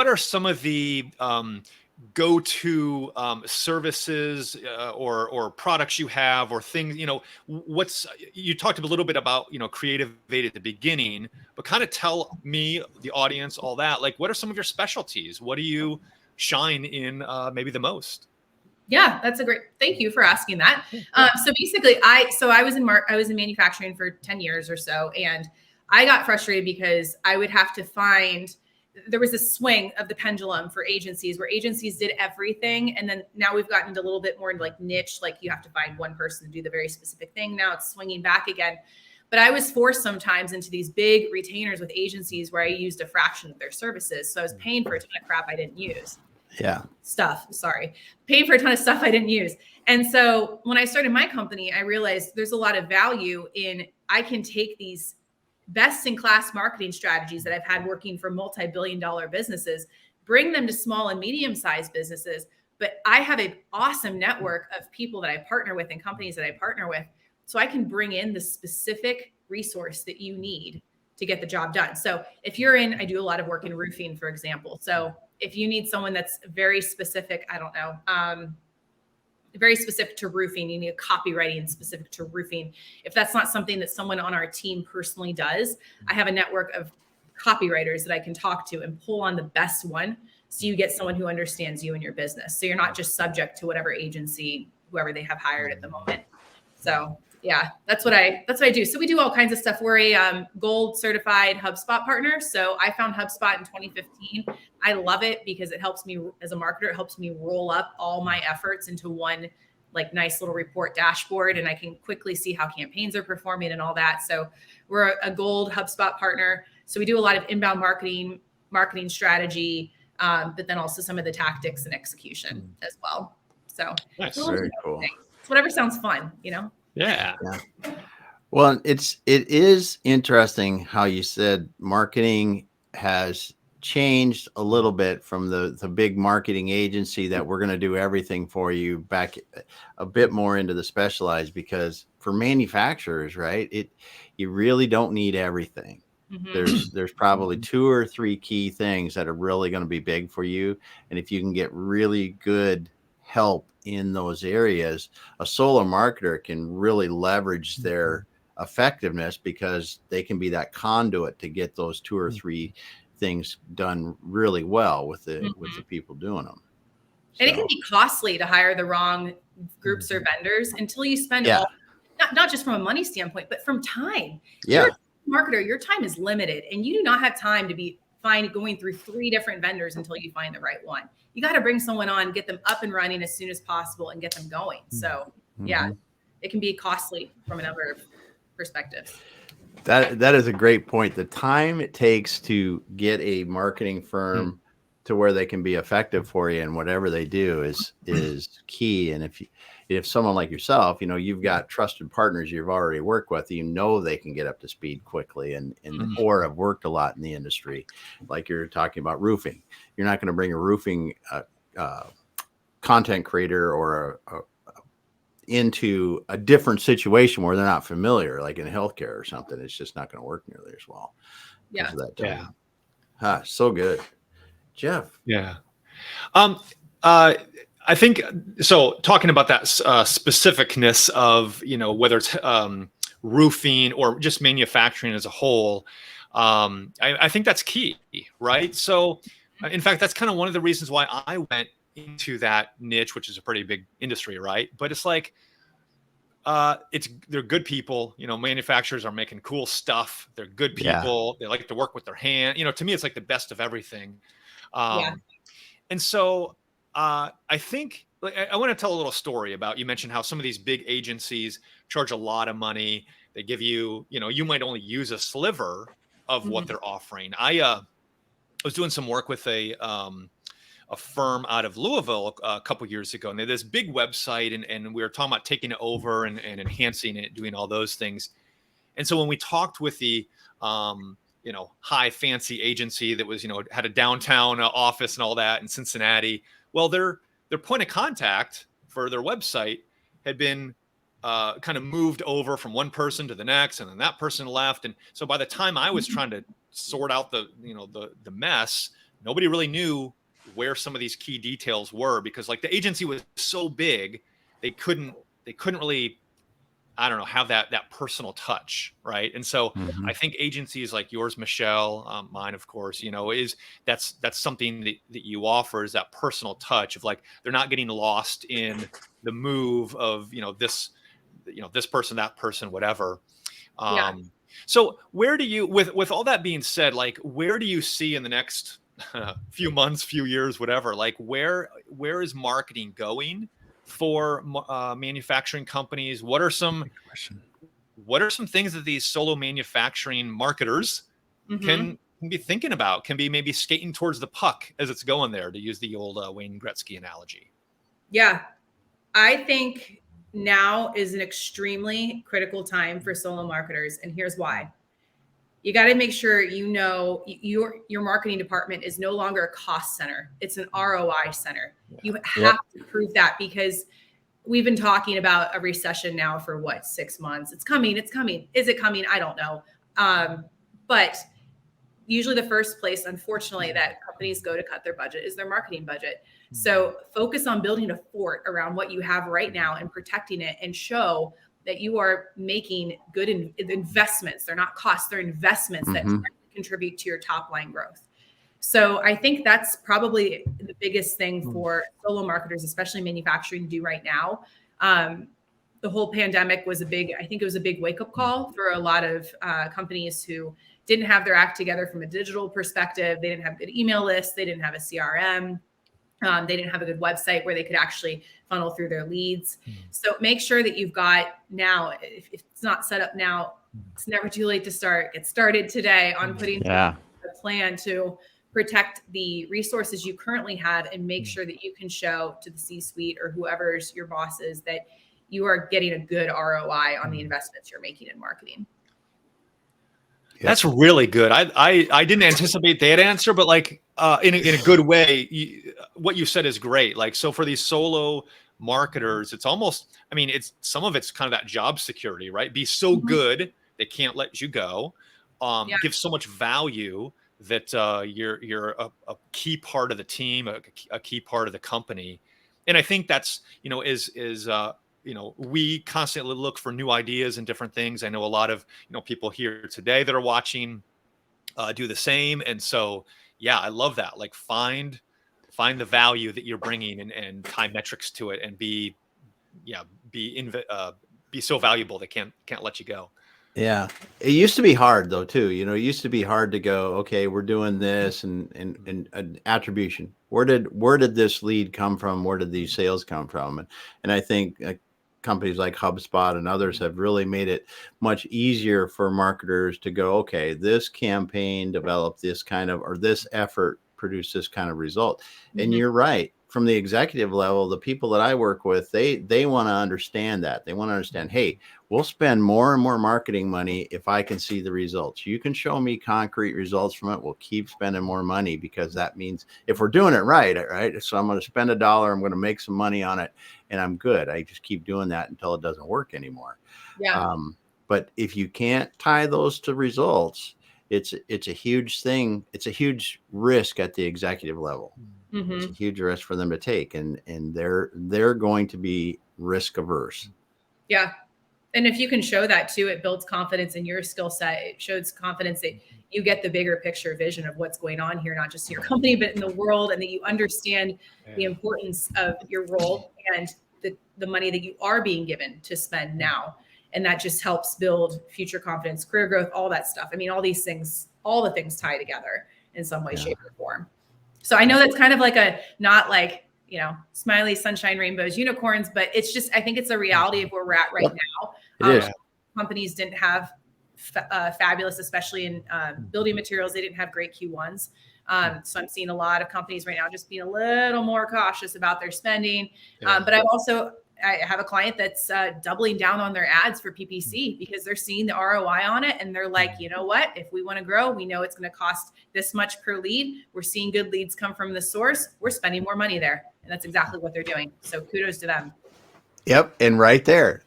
are some of the go-to services or products you have, or things, you talked a little bit about, Creativate at the beginning, but kind of tell me, the audience, all that, like, what are some of your specialties? What do you shine in maybe the most? Yeah, thank you for asking that. So basically I was in manufacturing for 10 years or so. And I got frustrated because I would have to find, there was a swing of the pendulum for agencies where agencies did everything. And then now we've gotten into a little bit more like niche, like you have to find one person to do the very specific thing. Now it's swinging back again. But I was forced sometimes into these big retainers with agencies where I used a fraction of their services. So I was paying for a ton of crap I didn't use. Paying for a ton of stuff I didn't use. And so when I started my company, I realized there's a lot of value in, I can take these best in class marketing strategies that I've had working for multi-billion-dollar businesses, bring them to small and medium-sized businesses. But I have an awesome network of people that I partner with and companies that I partner with. So I can bring in the specific resource that you need to get the job done. So if you're in, I do a lot of work in roofing, for example. So if you need someone that's very specific, I don't know, very specific to roofing, you need a copywriting specific to roofing. If that's not something that someone on our team personally does, I have a network of copywriters that I can talk to and pull on the best one. So you get someone who understands you and your business. So you're not just subject to whatever agency, whoever they have hired at the moment. So yeah, that's what I do. So we do all kinds of stuff. We're a gold certified HubSpot partner. So I found HubSpot in 2015. I love it because it helps me as a marketer. It helps me roll up all my efforts into one like nice little report dashboard, and I can quickly see how campaigns are performing and all that. So we're a gold HubSpot partner. So we do a lot of inbound marketing strategy, but then also some of the tactics and execution as well. So Nice. very cool. It's whatever sounds fun, you know? Yeah. Well, it is interesting how you said marketing has changed a little bit from the big marketing agency that we're going to do everything for you back a bit more into the specialized, because for manufacturers, right, you really don't need everything. Mm-hmm. There's probably 2 or 3 key things that are really going to be big for you. And if you can get really good help in those areas, a solo marketer can really leverage their effectiveness because they can be that conduit to get those 2 or 3 things done really well with the people doing them. And it can be costly to hire the wrong groups or vendors until you spend all, not just from a money standpoint, but from time. You're a marketer, your time is limited, and you do not have time to be going through 3 different vendors until you find the right one. You got to bring someone on, get them up and running as soon as possible, and get them going. So yeah, it can be costly from a number of perspectives. That is a great point. The time it takes to get a marketing firm to where they can be effective for you and whatever they do is key. And if someone like yourself, you've got trusted partners you've already worked with, they can get up to speed quickly and or have worked a lot in the industry. Like you're talking about roofing. You're not going to bring a roofing content creator or into a different situation where they're not familiar, like in healthcare or something. It's just not going to work nearly as well. Yeah. So good. Jeff. Yeah. I think so. Talking about that specificness of, whether it's roofing or just manufacturing as a whole, I think that's key, right? So, in fact, that's kind of one of the reasons why I went into that niche, which is a pretty big industry, right? But it's like, they're good people. Manufacturers are making cool stuff. They're good people. They like to work with their hand. To me, it's like the best of everything. And so I think I want to tell a little story about, you mentioned how some of these big agencies charge a lot of money. They give you, you might only use a sliver of what they're offering. I was doing some work with a firm out of Louisville a couple years ago, and they had this big website, and we were talking about taking it over and enhancing it, doing all those things. And so when we talked with the high fancy agency that was, had a downtown office and all that in Cincinnati. Well, their point of contact for their website had been kind of moved over from one person to the next, and then that person left. And so by the time I was trying to sort out the mess, nobody really knew where some of these key details were, because like the agency was so big, they couldn't really, I don't know, have that personal touch, right? And so I think agencies like yours, Michele, mine, of course, that's something that you offer, is that personal touch of like, they're not getting lost in the move of this person, that person, whatever. So where do you, with all that being said, like where do you see in the next few months, few years, whatever, like where is marketing going for manufacturing companies? What are some things that these solo manufacturing marketers can be thinking about, can be maybe skating towards the puck as it's going there, to use the old Wayne Gretzky analogy? Yeah, I think now is an extremely critical time for solo marketers. And here's why. You got to make sure your marketing department is no longer a cost center. It's an ROI center. You have to prove that, because we've been talking about a recession now for 6 months. It's coming. It's coming. Is it coming? I don't know. But usually the first place, unfortunately, that companies go to cut their budget is their marketing budget. So focus on building a fort around what you have right now and protecting it, and show that you are making good investments. They're not costs, they're investments that contribute to your top line growth. So I think that's probably the biggest thing for solo marketers, especially manufacturing, to do right now. The whole pandemic was a big wake up call for a lot of companies who didn't have their act together from a digital perspective. They didn't have good email lists. They didn't have a CRM. They didn't have a good website where they could actually funnel through their leads. So make sure that you've got now, if it's not set up now, it's never too late to start. Get started today on putting a plan to protect the resources you currently have, and make sure that you can show to the C-suite or whoever's your boss is that you are getting a good ROI on the investments you're making in marketing. That's really good. I didn't anticipate that answer, but like in a good way, what you said is great. Like, so for these solo marketers, it's almost, I mean, it's some of it's kind of that job security, right? Be so good they can't let you go. Give so much value that you're a key part of the team, a key part of the company. And I think that's, we constantly look for new ideas and different things. I know a lot of, people here today that are watching do the same. And so, yeah, I love that. Like find the value that you're bringing and tie metrics to it, and be so valuable they can't let you go. Yeah. It used to be hard though, too. It used to be hard to go, okay, we're doing this and attribution. Where did this lead come from? Where did these sales come from? And I think companies like HubSpot and others have really made it much easier for marketers to go, okay, this campaign developed this kind of, or this effort produced this kind of result. And you're right. From the executive level, the people that I work with, they want to understand that. They want to understand, hey, we'll spend more and more marketing money if I can see the results. You can show me concrete results from it. We'll keep spending more money, because that means if we're doing it right. So I'm going to spend $1, I'm going to make some money on it, and I'm good. I just keep doing that until it doesn't work anymore. Yeah. But if you can't tie those to results, it's a huge thing. It's a huge risk at the executive level. It's a huge risk for them to take, and they're going to be risk averse. Yeah. And if you can show that too, it builds confidence in your skill set. It shows confidence that you get the bigger picture vision of what's going on here, not just in your company, but in the world, and that you understand the importance of your role and the money that you are being given to spend now. And that just helps build future confidence, career growth, all that stuff. I mean, all these things, all the things tie together in some way, shape, or form. So I know that's kind of like not like, smiley, sunshine, rainbows, unicorns, but it's just, I think it's a reality of where we're at right now. It is. Companies didn't have fabulous, especially in building materials. They didn't have great Q1s. So I'm seeing a lot of companies right now just being a little more cautious about their spending. But I have a client that's doubling down on their ads for PPC, because they're seeing the ROI on it. And they're like, you know what, if we want to grow, we know it's going to cost this much per lead. We're seeing good leads come from the source. We're spending more money there. And that's exactly what they're doing. So kudos to them. Yep. And right there,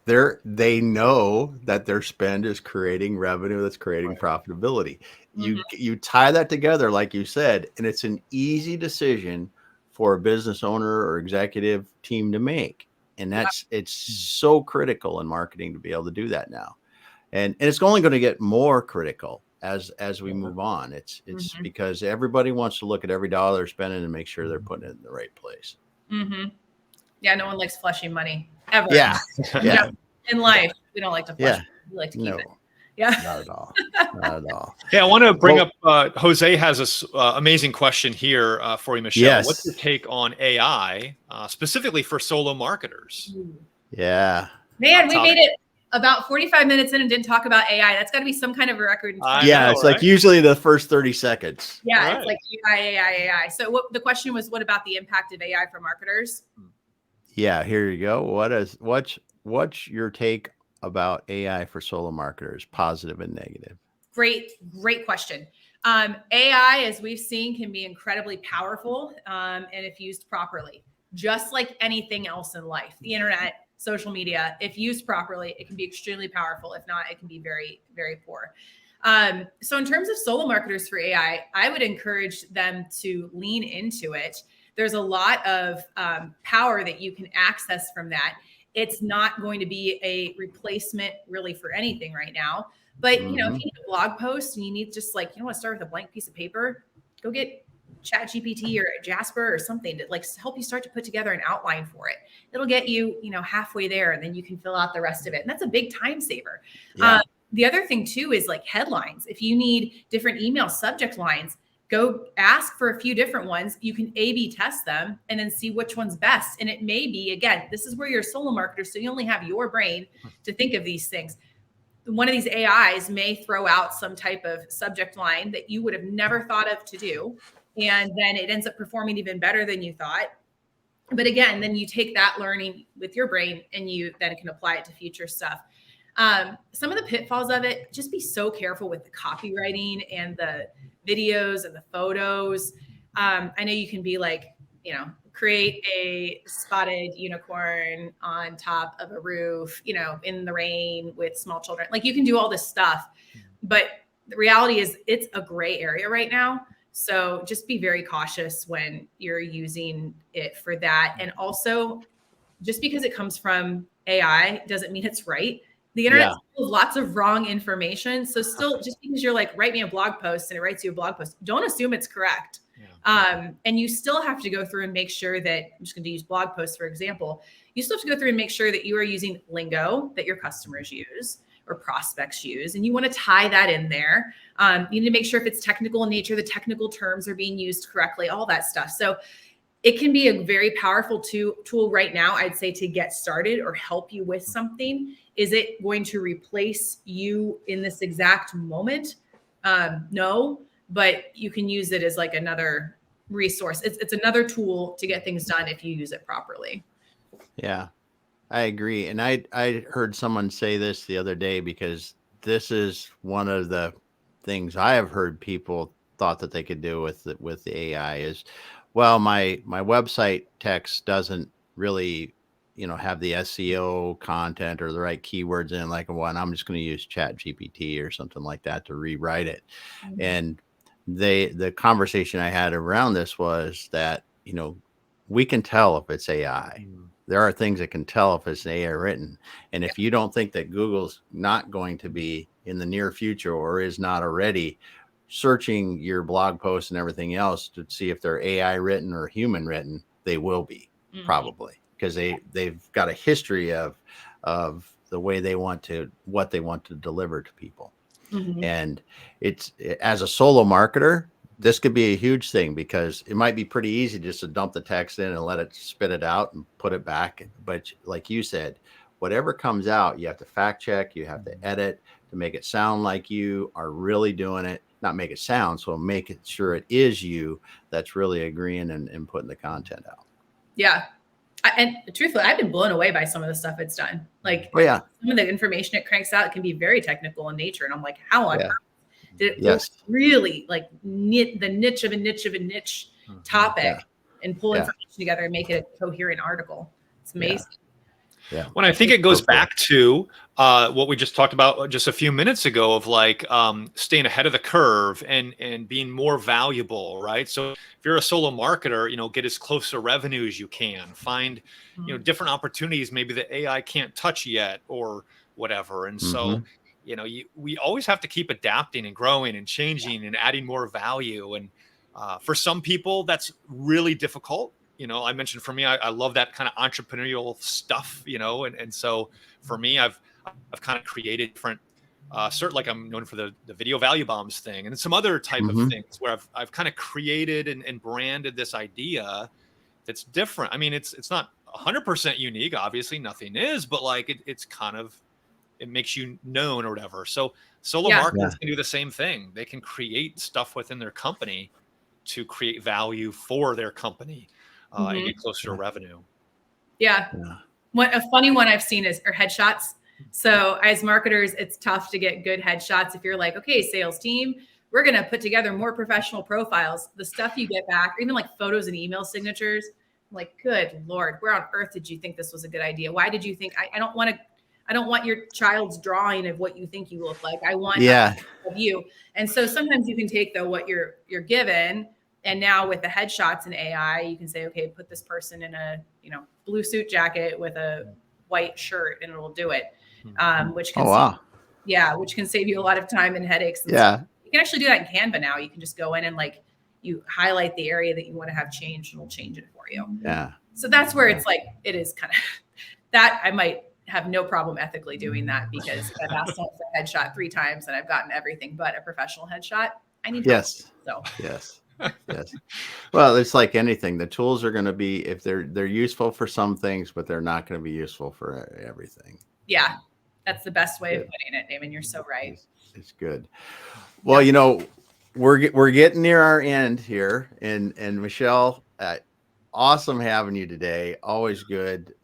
they know that their spend is creating revenue, that's creating profitability. You tie that together, like you said, and it's an easy decision for a business owner or executive team to make. And it's so critical in marketing to be able to do that now. And it's only going to get more critical as we move on. It's because everybody wants to look at every dollar they're spending and make sure they're putting it in the right place. Yeah. No one likes flushing money ever. Yeah. In life, we don't like to flush. We like to keep it. Yeah. Not at all. Not at all. Yeah, I want to bring up, Jose has this amazing question here for you, Michele. Yes. What's your take on AI, specifically for solo marketers? Yeah. Man, we made it about 45 minutes in and didn't talk about AI. That's got to be some kind of a record. Yeah, it's like usually the first 30 seconds. Yeah, it's like AI. So the question was, what about the impact of AI for marketers? Yeah, here you go. What's your take about AI for solo marketers, positive and negative? Great question. AI, as we've seen, can be incredibly powerful, and if used properly, just like anything else in life, the internet, social media, if used properly, it can be extremely powerful. If not, it can be very, very poor. So in terms of solo marketers for AI, I would encourage them to lean into it. There's a lot of power that you can access from that. It's not going to be a replacement really for anything right now. But, if you need a blog post and you need just like, you want to start with a blank piece of paper, go get ChatGPT or Jasper or something to like help you start to put together an outline for it. It'll get you, halfway there, and then you can fill out the rest of it. And that's a big time saver. Yeah. The other thing too is like headlines. If you need different email subject lines, go ask for a few different ones. You can A/B test them and then see which one's best. And it may be, again, this is where you're a solo marketer, so you only have your brain to think of these things. One of these AIs may throw out some type of subject line that you would have never thought of to do. And then it ends up performing even better than you thought. But again, then you take that learning with your brain and you then can apply it to future stuff. Some of the pitfalls of it, just be so careful with the copywriting and the videos and the photos. I know you can be like, create a spotted unicorn on top of a roof, in the rain with small children. Like you can do all this stuff, but the reality is it's a gray area right now. So just be very cautious when you're using it for that. And also, just because it comes from AI doesn't mean it's right. The internet has lots of wrong information. So still, just because you're like, write me a blog post and it writes you a blog post, don't assume it's correct. And you still have to go through and make sure that, I'm just going to use blog posts, for example, you still have to go through and make sure that you are using lingo that your customers use or prospects use. And you want to tie that in there. You need to make sure if it's technical in nature, the technical terms are being used correctly, all that stuff. So it can be a very powerful tool right now, I'd say, to get started or help you with something. Is it going to replace you in this exact moment? No, but you can use it as like another resource. It's another tool to get things done if you use it properly. Yeah, I agree. And I heard someone say this the other day, because this is one of the things I have heard people thought that they could do with the AI is, well, my website text doesn't really, have the SEO content or the right keywords in, like, well, I'm just going to use ChatGPT or something like that to rewrite it. And the conversation I had around this was that, we can tell if it's AI. There are things that can tell if it's AI written. And if you don't think that Google's not going to be in the near future, or is not already, searching your blog posts and everything else to see if they're AI written or human written, they will be probably, because they've got a history of the way they want to, what they want to deliver to people. And it's, as a solo marketer, this could be a huge thing, because it might be pretty easy just to dump the text in and let it spit it out and put it back. But like you said, whatever comes out, you have to fact check, you have to edit to make it sound like you are really doing it. Not make it sound, so make it sure it is you that's really agreeing and putting the content out. Yeah. And truthfully, I've been blown away by some of the stuff it's done. Like, some of the information it cranks out can be very technical in nature. And I'm like, how on earth did it really like the niche of a niche topic and pull information together and make it a coherent article? It's amazing. Yeah. When I think it goes back to what we just talked about just a few minutes ago of like staying ahead of the curve and being more valuable, right? So if you're a solo marketer, get as close to revenue as you can. Find, different opportunities maybe that AI can't touch yet or whatever. And so, we always have to keep adapting and growing and changing and adding more value. And for some people, that's really difficult. I mentioned for me, I love that kind of entrepreneurial stuff, and so for me, I've kind of created different Certainly, like I'm known for the video value bombs thing and some other type of things where I've kind of created and branded this idea that's different. I mean, it's not 100% unique. Obviously, nothing is, but like it's kind of, it makes you known or whatever. So solo marketers can do the same thing. They can create stuff within their company to create value for their company and get closer to revenue. Yeah. What a funny one I've seen are headshots. So as marketers, it's tough to get good headshots. If you're like, okay, sales team, we're going to put together more professional profiles. The stuff you get back, or even like photos and email signatures, I'm like, good Lord, where on earth did you think this was a good idea? Why did you think I don't want your child's drawing of what you think you look like. I want of you. And so sometimes you can take what you're given. And now with the headshots and AI, you can say, okay, put this person in a, blue suit jacket with a white shirt and it'll do it. Which can which can save you a lot of time and headaches. And stuff. You can actually do that in Canva now. You can just go in and like you highlight the area that you want to have changed and it'll change it for you. Yeah. So that's where it's like, it is kind of that I might have no problem ethically doing that because I've asked someone for a headshot 3 times and I've gotten everything but a professional headshot. I need help. So yes. Well, it's like anything. The tools are going to be, if they're useful for some things, but they're not going to be useful for everything. Yeah, that's the best way of putting it, Damon. You're so right. It's good. Well, we're getting near our end here, and Michele, awesome having you today. Always good.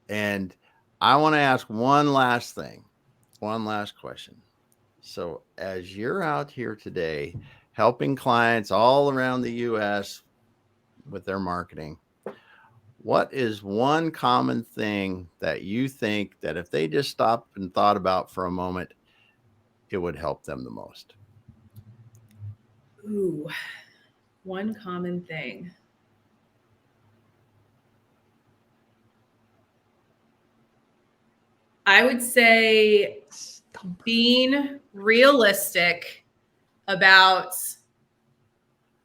And I want to ask one last question. So as you're out here today, helping clients all around the US with their marketing, what is one common thing that you think that if they just stopped and thought about for a moment, it would help them the most? Ooh, one common thing. I would say being realistic about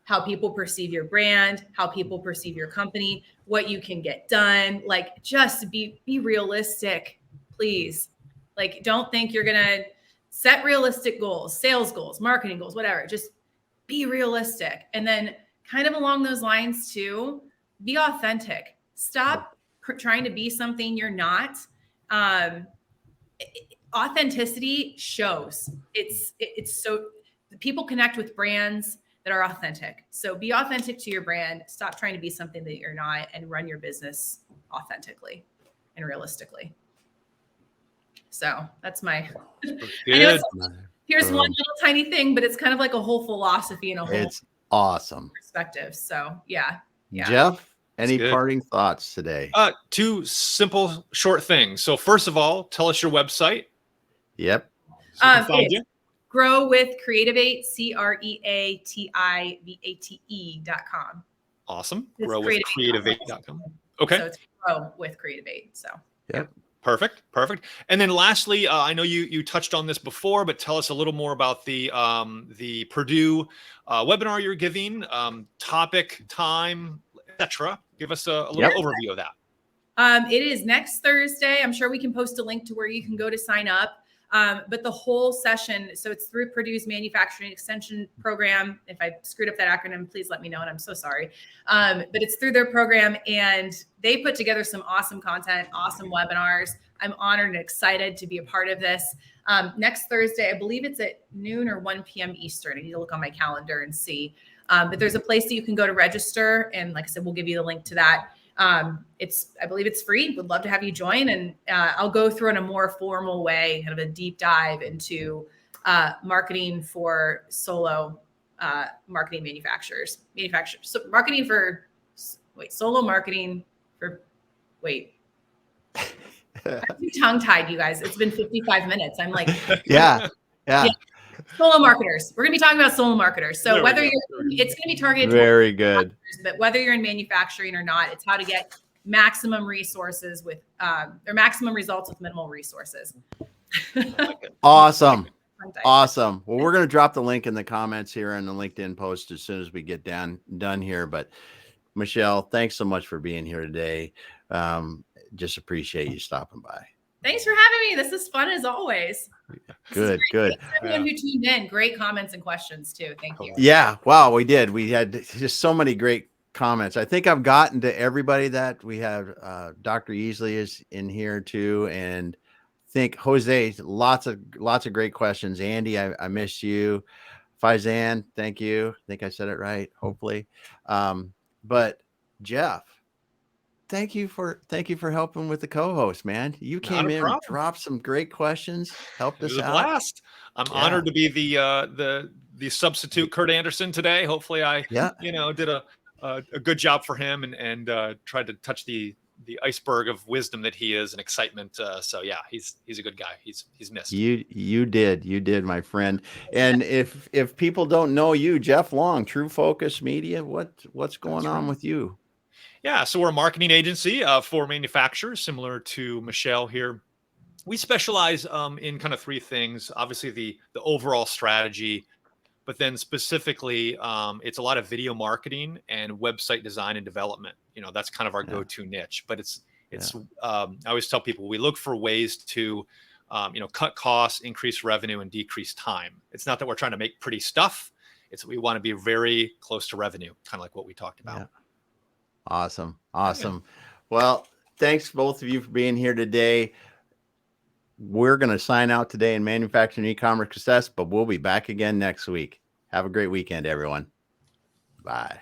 how people perceive your brand, how people perceive your company, what you can get done. Like, just be realistic, please. Like, don't think you're going to set realistic goals, sales goals, marketing goals, whatever. Just be realistic. And then kind of along those lines too, be authentic. Stop trying to be something you're not. Authenticity shows. It's so people connect with brands that are authentic. So be authentic to your brand. Stop trying to be something that you're not, and run your business authentically and realistically. So that's my. I know here's one little tiny thing, but it's kind of like a whole philosophy and a whole. It's awesome perspective. So yeah. Jeff, any parting thoughts today? 2 simple, short things. So first of all, tell us your website. Yep. Grow with Creativate, CREATIVATE.com. Awesome. Grow with Creativate.com. Okay. So it's Grow with Creativate. So yep. Perfect. And then lastly, I know you touched on this before, but tell us a little more about the Purdue webinar you're giving, topic, time, etc. Give us a little overview of that. It is next Thursday. I'm sure we can post a link to where you can go to sign up. But the whole session, so it's through Purdue's manufacturing extension program. If I screwed up that acronym, please let me know, and I'm so sorry. But it's through their program, and they put together some awesome content, awesome webinars. I'm honored and excited to be a part of this. Next Thursday, I believe it's at noon or 1 p.m. Eastern. I need to look on my calendar and see. But there's a place that you can go to register, and like I said, we'll give you the link to that. I believe it's free. Would love to have you join, and I'll go through in a more formal way, kind of a deep dive into marketing for solo marketing manufacturers. So marketing for solo marketing for I'm tongue-tied, you guys. It's been 55 minutes. I'm like, yeah. Solo marketers. We're going to be talking about solo marketers. So it's going to be targeted. Very good. But whether you're in manufacturing or not, it's how to get maximum resources with, or maximum results with minimal resources. Awesome. Well, we're going to drop the link in the comments here in the LinkedIn post as soon as we get done here. But Michele, thanks so much for being here today. Just appreciate you stopping by. Thanks for having me. This is fun as always. Good. Thanks everyone who tuned in. Great comments and questions too. Thank you. Yeah. Wow. We did. We had just so many great comments. I think I've gotten to everybody that we have. Dr. Easley is in here too. And think Jose, lots of great questions. Andy, I missed you. Faizan, thank you. I think I said it right, hopefully. But Jeff, thank you for helping with the co-host, man. You came in, dropped some great questions, helped us out. It was a blast. I'm honored to be the substitute Kurt Anderson today. Hopefully I did a good job for him and tried to touch the iceberg of wisdom that he is and excitement. So yeah, he's a good guy. He's missed. You did, my friend. And if people don't know you, Jeff Long, True Focus Media, what's going on with you? Yeah, so we're a marketing agency for manufacturers, similar to Michele here. We specialize in kind of three things. Obviously, the overall strategy, but then specifically, it's a lot of video marketing and website design and development. That's kind of our go-to niche. But it's I always tell people we look for ways to cut costs, increase revenue, and decrease time. It's not that we're trying to make pretty stuff. It's we want to be very close to revenue, kind of like what we talked about. Yeah. Awesome. Yeah. Well, thanks both of you for being here today. We're going to sign out today in Manufacturing E-commerce Success, but we'll be back again next week. Have a great weekend, everyone. Bye.